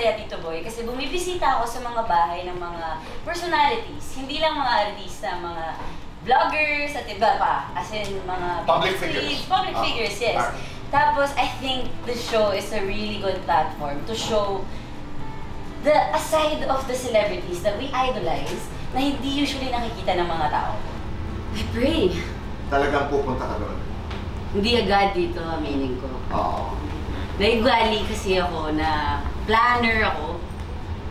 masaya, Tito Boy, kasi bumibisita ako sa mga bahay ng mga personalities. Hindi lang mga artista, mga vloggers at iba pa. As in, mga public figures. Public figures, yes. Tapos, I think the show is a really good platform to show the aside of the celebrities that we idolize na hindi usually nakikita ng mga tao. I pray. Talagang pupunta ka doon? Hindi agad dito, aminin ko. Oo. Naigali kasi ako na planner ako.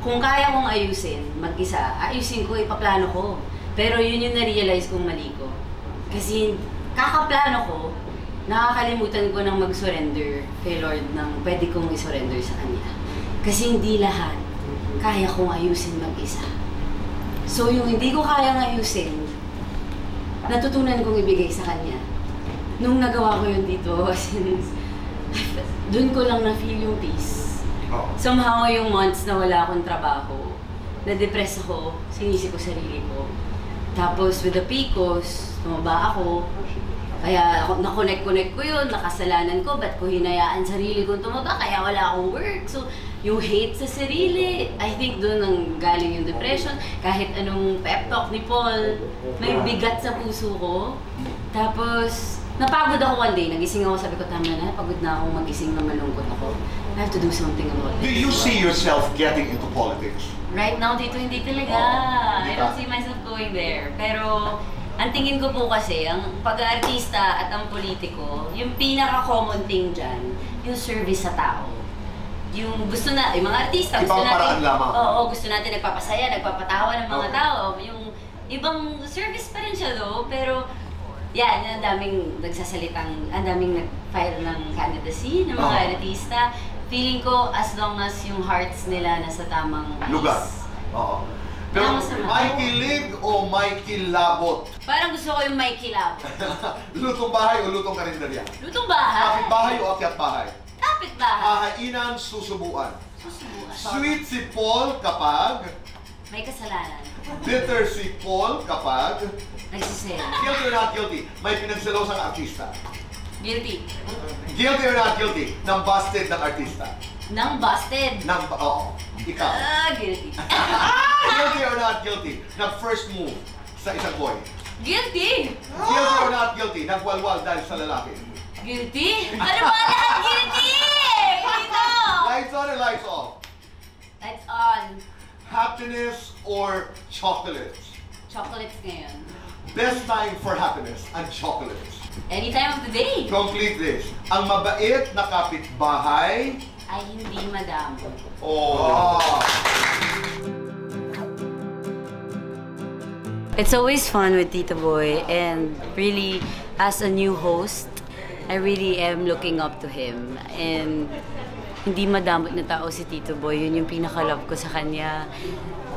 Kung kaya kong ayusin, mag-isa, ayusin ko, ipaplano ko. Pero yun yung na-realize kong mali ko. Kasi kakaplano ko, nakakalimutan ko ng mag-surrender kay Lord ng pwede kong i-surrender sa Kanya. Kasi hindi lahat kaya kong ayusin mag-isa. So yung hindi ko kayang ayusin, natutunan kong ibigay sa Kanya. Nung nagawa ko yun dito, dun ko lang na-feel yung peace. Somehow yung months na wala akong trabaho, na-depress ako, sinisi ko sarili ko. Tapos with the PCOS, tumaba ako. Kaya na-connect ko yun, nakasalanan ko, ba't ko hinayaan sarili kong tumaba, kaya wala akong work. So, yung hate sa sarili, I think doon ang galing yung depression. Kahit anong pep talk ni Paul, may bigat sa puso ko. Tapos, napagod ako one day, nagising ako, sabi ko, tama na, pagod na akong magising na malungkot ako. I have to do something about it. Do you see yourself getting into politics? Right now, dito hindi talaga. I don't see myself going there. Pero, ang tingin ko po kasi, ang pag-aartista at ang politiko, yung pinaka-common thing dyan, yung service sa tao. Yung gusto na, yung mga artista, gusto natin, oo, gusto natin nagpapasaya, nagpapatawa ng mga tao. Yung ibang service pa rin siya though, pero yan, ang daming nagsasalitang, ang daming nag-file ng candidacy ng mga artista. Feeling ko, as long as yung hearts nila nasa tamang lugar. Oo. Pero Mikey Lig o Mikey Labot? Parang gusto ko yung Mikey Labot. Lutong bahay o lutong karinderya? Lutong bahay. Kapit bahay o akyat bahay? Kapit bahay. Hahainan, susubuan. Susubuan. Sweet si Paul kapag? May kasalanan. Bitter si Paul kapag? Nagsiselo. Guilty or not guilty? May pinagselosang artista. Guilty. Guilty or not guilty? Nang busted ng artista. Nang busted? Oo. Ikaw. Guilty. Guilty or not guilty? Nag-first move sa isang boy. Guilty! Guilty or not guilty? Nagwalwal dahil sa lalaki. Guilty? Ano ba lahat guilty? Dito! Lights on or lights off? Lights on. Happiness or chocolates? Chocolates ngayon. Best time for happiness and chocolates. Any time of the day. Complete this. Ang mabait na kapitbahay ay hindi madamo. It's always fun with Tito Boy, and really, as a new host, I really am looking up to him. And hindi madamot na tao si Tito Boy, yun yung pinaka-love ko sa kanya.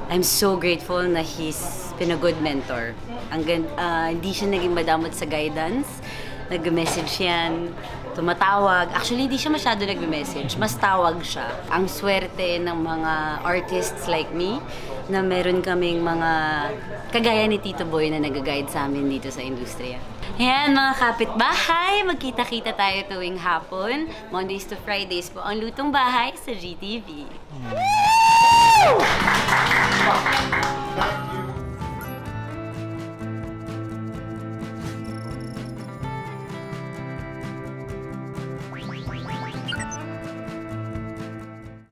I'm so grateful na he's been a good mentor. Hindi siya naging madamot sa guidance. Nag-message yan, tumatawag. Actually, hindi siya masyado nag-message. Mas tawag siya. Ang swerte ng mga artists like me na meron kaming mga kagaya ni Tito Boy na nag-guide sa amin dito sa industriya. Ayan, mga kapitbahay, magkita-kita tayo tuwing hapon. Mondays to Fridays po ang Lutong Bahay sa GTV. Thank you.